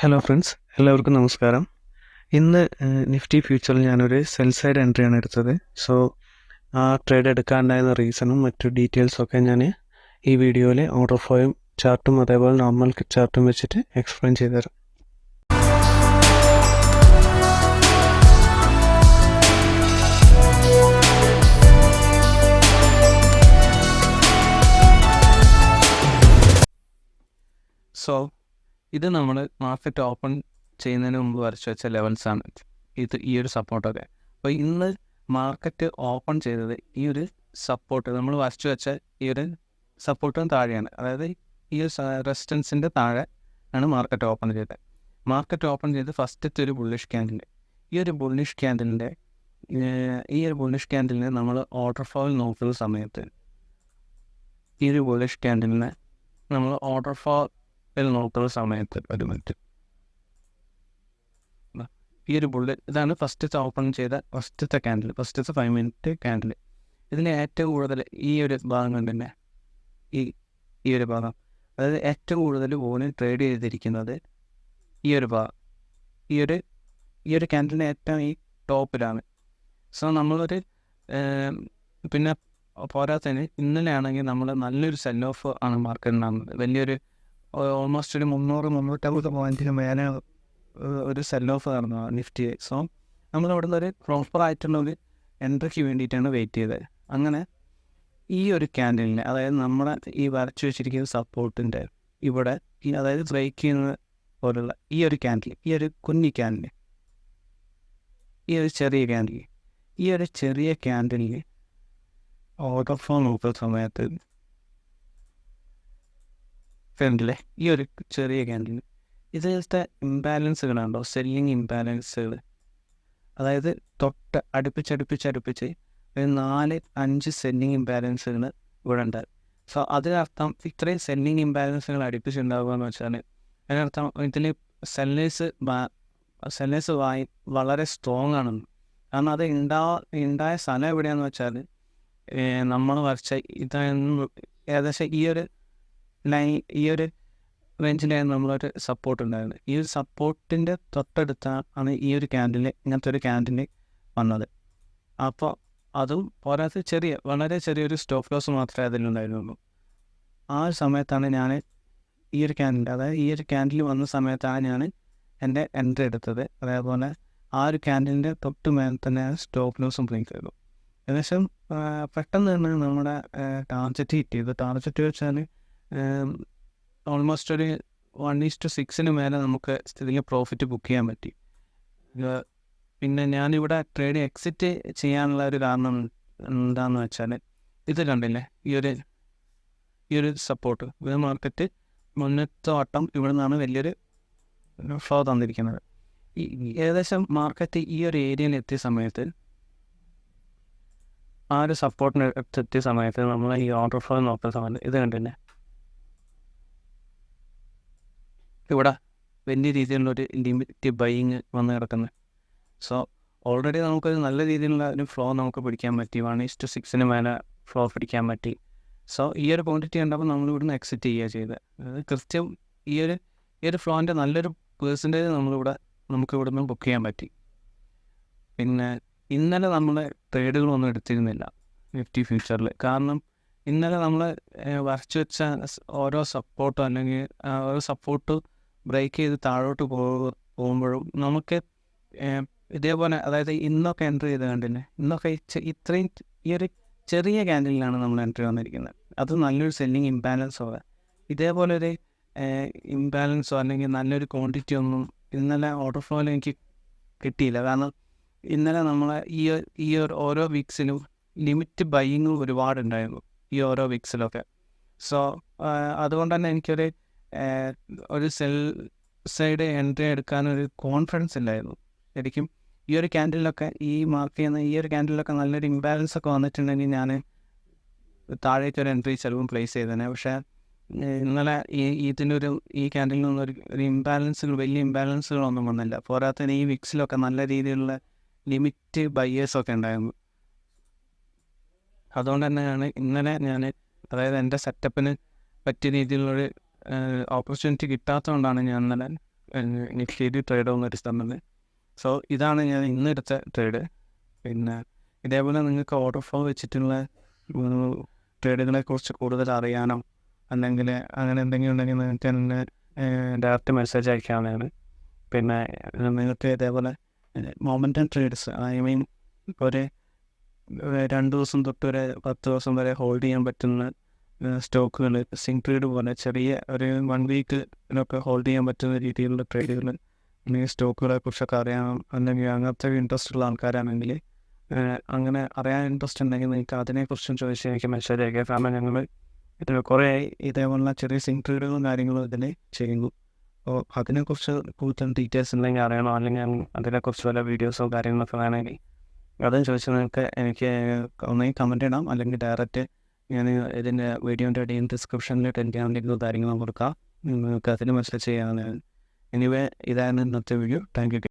Hello friends, എല്ലാവർക്കും നമസ്കാരം. ഇന്ന് നിഫ്റ്റി ഫ്യൂച്ചറിൽ ഞാനൊരു സെൽ സൈഡ് എൻട്രിയാണ് എടുത്തത്. സോ ആ ട്രേഡ് എടുക്കാനുണ്ടായിരുന്ന റീസണും മറ്റു ഡീറ്റെയിൽസും ഒക്കെ ഞാൻ ഈ വീഡിയോയിൽ ഓർഡർ ഫ്ലോയും ചാർട്ടും അതേപോലെ നോർമൽ ചാർട്ടും വെച്ചിട്ട് എക്സ്പ്ലെയിൻ ചെയ്തുതരാം. സോ ഇത് നമ്മൾ മാർക്കറ്റ് ഓപ്പൺ ചെയ്യുന്നതിന് മുമ്പ് വരച്ച് വെച്ച ലെവൽസാണ് ഈ ഒരു സപ്പോർട്ടൊക്കെ. അപ്പോൾ ഇന്ന് മാർക്കറ്റ് ഓപ്പൺ ചെയ്തത് ഈ ഒരു സപ്പോർട്ട് നമ്മൾ വരച്ച് വെച്ച ഈ ഒരു സപ്പോർട്ടിന് താഴെയാണ്. അതായത് ഈ ഒരു റെസിസ്റ്റൻസിൻ്റെ താഴെ ആണ് മാർക്കറ്റ് ഓപ്പൺ ചെയ്തത്. മാർക്കറ്റ് ഓപ്പൺ ചെയ്ത് ഫസ്റ്റത്തെ ഒരു ബുള്ളിഷ് ക്യാൻഡിൽ, ഈ ഒരു ബുള്ളിഷ് ക്യാൻഡിലിനെ നമ്മൾ ഓർഡർ ഫ്ലോയിൽ നോക്കുന്ന സമയത്ത് ഈ ഒരു ബുള്ളിഷ് ക്യാൻഡിലിനെ നമ്മൾ ഓർഡർ ഫ്ലോയിൽ നോക്കുന്ന സമയത്ത് ഒരു മിനിറ്റ്, ഈ ഒരു ഇതാണ് ഫസ്റ്റത്തെ ഓപ്പൺ ചെയ്ത ഫസ്റ്റത്തെ 5 മിനിറ്റ് ക്യാൻഡിൽ. ഇതിന് ഏറ്റവും കൂടുതൽ ഈ ഒരു ഭാഗം കണ്ടില്ലേ, ഈ ഒരു ഭാഗം, അതായത് ഏറ്റവും കൂടുതൽ വോളിയം ട്രേഡ് ചെയ്തിരിക്കുന്നത് ഈ ഒരു ഭാഗം, ഈ ഒരു ക്യാൻഡിലിന് ഏറ്റവും ഈ ടോപ്പിലാണ്. സോ നമ്മളൊരു പിന്നെ പോരാത്തതിന് ഇന്നലെ ആണെങ്കിൽ നമ്മൾ നല്ലൊരു സെൽ ഓഫ് ആണ് മാർക്കറ്റിനാകുന്നത്. വലിയൊരു ഓൾമോസ്റ്റ് ഒരു 300-350 പോയിന്റിന് മേലെ ഒരു സെൽ ഓഫ് നടന്നു നിഫ്റ്റി. സോ നമ്മൾ അവിടെ നിന്ന് ഒരു പ്രോപ്പർ ആയിട്ടുള്ള ഒരു എൻട്രിക്ക് വേണ്ടിയിട്ടാണ് വെയിറ്റ് ചെയ്തത്. അങ്ങനെ ഈ ഒരു ക്യാൻഡിലിനെ, അതായത് നമ്മുടെ ഈ വരച്ചു വെച്ചിരിക്കുന്ന സപ്പോർട്ടിൻ്റെ ഇവിടെ അതായത് ബ്രേക്ക് ചെയ്യുന്ന പോലുള്ള ഈ ഒരു ക്യാൻഡിൽ, ഈ ഒരു കുഞ്ഞി ക്യാൻഡിൽ, ഈ ഒരു ചെറിയ ക്യാൻഡിലിന് ഓർഡർ ഫ്ലോ നോക്കുന്ന സമയത്ത് ഫ്രണ്ടിലെ ഈ ഒരു ചെറിയ ക്യാൻഡിൽ ഇതിലത്തെ ഇംബാലൻസുകളുണ്ടോ, സെല്ലിങ് ഇംബാലൻസുകൾ, അതായത് തൊട്ട് അടുപ്പിച്ച് ഒരു 4-5 സെല്ലിങ് ഇംബാലൻസുകൾ ഇവിടെ ഉണ്ടാകും. സോ അതിനർത്ഥം ഇത്രയും സെല്ലിങ് ഇംബാലൻസുകൾ അടുപ്പിച്ചുണ്ടാവുക എന്ന് വെച്ചാൽ അതിനർത്ഥം ഇതിൽ സെല്ലേഴ്സ് വളരെ സ്ട്രോങ് ആണെന്ന്. കാരണം അത് ഉണ്ടായ സ്ഥലം എവിടെയാണെന്ന് വെച്ചാൽ നമ്മൾ വരച്ച ഇതായിരുന്നു ഏകദേശം ഈ ഒരു റേഞ്ചിലായിരുന്നു നമ്മളൊരു സപ്പോർട്ട് ഉണ്ടായിരുന്നത്. ഈ ഒരു സപ്പോർട്ടിൻ്റെ തൊട്ടടുത്താണ് ഈ ഒരു ഇങ്ങനത്തെ ഒരു ക്യാൻഡിൽ വന്നത്. അപ്പോൾ അതും പോരാത്ത വളരെ ചെറിയൊരു സ്റ്റോപ്പ് ലോസ് മാത്രമേ അതിലുണ്ടായിരുന്നുള്ളൂ. ആ ഒരു സമയത്താണ് ഞാൻ ഈ ഒരു ക്യാൻഡിൽ വന്ന സമയത്താണ് ഞാൻ എൻ്റെ എൻട്രി എടുത്തത്. അതേപോലെ ആ ഒരു ക്യാൻഡിലിൻ്റെ തൊട്ട് മേലെ തന്നെ സ്റ്റോപ്പ് ലോസും ബ്രേക്ക് ചെയ്തു. ഏകദേശം പെട്ടെന്ന് തന്നെ നമ്മുടെ ടാർജറ്റ് ഹിറ്റ് ചെയ്തു. ടാർജറ്റ് വെച്ചാൽ ഓൾമോസ്റ്റ് ഒരു 1:6 മേലെ നമുക്ക് ഇതിൽ പ്രോഫിറ്റ് ബുക്ക് ചെയ്യാൻ പറ്റി. പിന്നെ ഞാനിവിടെ ട്രേഡ് എക്സിറ്റ് ചെയ്യാനുള്ള ഒരു കാരണം എന്താണെന്ന് വെച്ചാൽ ഇത് കണ്ടില്ലേ, ഈ ഒരു സപ്പോർട്ട്, ഇത് മാർക്കറ്റ് മുന്നത്തെ വട്ടം ഇവിടെ നിന്നാണ് വലിയൊരു ഫ്ലോ തന്നിരിക്കുന്നത്. ഏകദേശം മാർക്കറ്റ് ഈ ഒരു ഏരിയയിൽ എത്തിയ സമയത്ത്, ആ ഒരു സപ്പോർട്ടിന് എത്തിയ സമയത്ത് നമ്മൾ ഈ ഓർഡർ ഫ്ലോ നോക്കുന്ന സമയത്ത് ഇത് കണ്ടില്ലേ, ഇവിടെ വലിയ രീതിയിലുള്ളൊരു ലിമിറ്റ് ബൈയിങ് വന്ന് കിടക്കുന്നത്. സോ ഓൾറെഡി നമുക്കൊരു നല്ല രീതിയിലുള്ള ഒരു ഫ്ലോ നമുക്ക് പിടിക്കാൻ പറ്റി. 1:6 മേലെ ഫ്ലോ പിടിക്കാൻ പറ്റി. സോ ഈ ഒരു ക്വാണ്ടിറ്റി കണ്ടപ്പോൾ നമ്മൾ ഇവിടുന്ന് എക്സിറ്റ് ചെയ്യുക ചെയ്തത്. അതായത് കൃത്യം ഈ ഒരു ഫ്ലോൻ്റെ നല്ലൊരു പേഴ്സൻറ്റേജ് നമുക്ക് ഇവിടുന്ന് ബുക്ക് ചെയ്യാൻ പറ്റി. പിന്നെ ഇന്നലെ നമ്മൾ ട്രേഡുകളൊന്നും എടുത്തിരുന്നില്ല നിഫ്റ്റി ഫ്യൂച്ചറിൽ. കാരണം ഇന്നലെ നമ്മൾ വരച്ചു വെച്ച ഓരോ സപ്പോർട്ടോ അല്ലെങ്കിൽ ഓരോ സപ്പോർട്ട് ബ്രേക്ക് ചെയ്ത് താഴോട്ട് പോകുമ്പോഴും നമുക്ക് ഇതേപോലെ, അതായത് ഇന്നൊക്കെ എൻട്രി ചെയ്ത് കണ്ടില്ലേ, ഇന്നൊക്കെ ഇത്രയും ഈ ഒരു ചെറിയ ക്യാൻഡിലാണ് നമ്മൾ എൻട്രി വന്നിരിക്കുന്നത്. അത് നല്ലൊരു സെല്ലിങ് ഇംബാലൻസോ ഇതേപോലെ ഒരു ഇംബാലൻസോ അല്ലെങ്കിൽ നല്ലൊരു ക്വാണ്ടിറ്റി ഒന്നും ഇന്നലെ ഓർഡർ ഫ്ലോയിൽ എനിക്ക് കിട്ടിയില്ല. കാരണം ഇന്നലെ നമ്മളെ ഈ ഓരോ വീക്സിലും ലിമിറ്റ് ബൈയിങ് ഒരുപാടുണ്ടായിരുന്നു ഈ ഓരോ വീക്സിലൊക്കെ. സോ അതുകൊണ്ട് തന്നെ എനിക്കൊരു സെൽ സൈഡ് എൻട്രി എടുക്കാനൊരു കോൺഫിഡൻസ് ഇല്ലായിരുന്നു ശരിക്കും. ഈ ഒരു ക്യാൻഡിലൊക്കെ മാർക്ക് ചെയ്യുന്ന ഈ ഒരു ക്യാൻഡിലൊക്കെ നല്ലൊരു ഇംബാലൻസ് ഒക്കെ വന്നിട്ടുണ്ടെങ്കിൽ ഞാൻ താഴേക്കൊരു എൻട്രി ചിലവും പ്ലേസ് ചെയ്തേനെ. പക്ഷേ ഇന്നലെ ഈ ക്യാൻഡിൽ നിന്നൊരു വലിയ ഇംബാലൻസുകളൊന്നും വന്നില്ല. പോരാത്തതിന് ഈ വിക്സിലൊക്കെ നല്ല രീതിയിലുള്ള ലിമിറ്റ് ബയേഴ്സൊക്കെ ഉണ്ടായിരുന്നു. അതുകൊണ്ട് തന്നെയാണ് ഇന്നലെ അതായത് എൻ്റെ സെറ്റപ്പിന് പറ്റിയ രീതിയിലുള്ളൊരു ഓപ്പർച്യൂണിറ്റി കിട്ടാത്തതുകൊണ്ടാണ് ഞാൻ ഇന്നലെ നിഫ്റ്റിയിൽ ട്രേഡ് ആവുന്ന ഒരു സ്ഥലമാണ്. സോ ഇതാണ് ഞാൻ ഇന്ന് എടുത്ത ട്രേഡ്. പിന്നെ ഇതേപോലെ നിങ്ങൾക്ക് ഓർഡർ ഫ്ലോ വെച്ചിട്ടുള്ള ട്രേഡുകളെ കുറിച്ച് കൂടുതൽ അറിയാനോ അല്ലെങ്കിൽ അങ്ങനെ എന്തെങ്കിലും ഉണ്ടെങ്കിൽ നിങ്ങൾക്ക് എന്നെ ഡയറക്റ്റ് മെസ്സേജ് അയക്കാവുന്നതാണ്. പിന്നെ നിങ്ങൾക്ക് ഇതേപോലെ മൊമെൻ്റം ട്രേഡ്സ്, ഐ മീൻ ഒരു 2 ദിവസം തൊട്ട് ഒരു 10 ദിവസം വരെ ഹോൾഡ് ചെയ്യാൻ പറ്റുന്ന സ്റ്റോക്കുകൾ, സിങ് ട്രേഡ് പോലെ ചെറിയ ഒരു 1 വീക്കിലൊക്കെ ഹോൾഡ് ചെയ്യാൻ പറ്റുന്ന രീതിയിലുള്ള ട്രേഡുകൾ, അല്ലെങ്കിൽ സ്റ്റോക്കുകളെ കുറിച്ചൊക്കെ അറിയാം, അല്ലെങ്കിൽ അങ്ങനത്തെ ഇൻട്രസ്റ്റ് ഉള്ള ആൾക്കാരാണെങ്കിൽ അങ്ങനെ അറിയാൻ ഇൻട്രസ്റ്റ് ഉണ്ടെങ്കിൽ നിങ്ങൾക്ക് അതിനെക്കുറിച്ചും ചോദിച്ച് എനിക്ക് മെസ്സേജ് അയക്കുക. കാരണം ഞങ്ങൾ ഇതിൽ കുറേ ഇതേപോലുള്ള ചെറിയ സിങ് ട്രേഡുകളും കാര്യങ്ങളും ഇതിൽ ചെയ്യുന്നു. അപ്പോൾ അതിനെക്കുറിച്ച് കൂടുതൽ ഡീറ്റെയിൽസ് ഉണ്ടെങ്കിൽ അറിയണോ, അല്ലെങ്കിൽ അതിനെക്കുറിച്ച് വല്ല വീഡിയോസോ കാര്യങ്ങളൊക്കെ വേണമെങ്കിൽ അതും ചോദിച്ചാൽ നിങ്ങൾക്ക് എനിക്ക് ഒന്നെങ്കിൽ കമൻറ്റ് ഇടാം, അല്ലെങ്കിൽ ഡയറക്റ്റ് ഞാൻ ഇതിൻ്റെ വീഡിയോൻ്റെ അടിയിൽ ഡിസ്ക്രിപ്ഷനിൽ ടെലിഗ്രാം ലിങ്ക് കാര്യങ്ങളും കൊടുക്കാം. നിങ്ങൾക്ക് അതിന് മെസ്സേജ് ചെയ്യാവുന്നതാണ്. എനിവേ ഇതായിരുന്നു ഇന്നത്തെ വീഡിയോ. Thank you.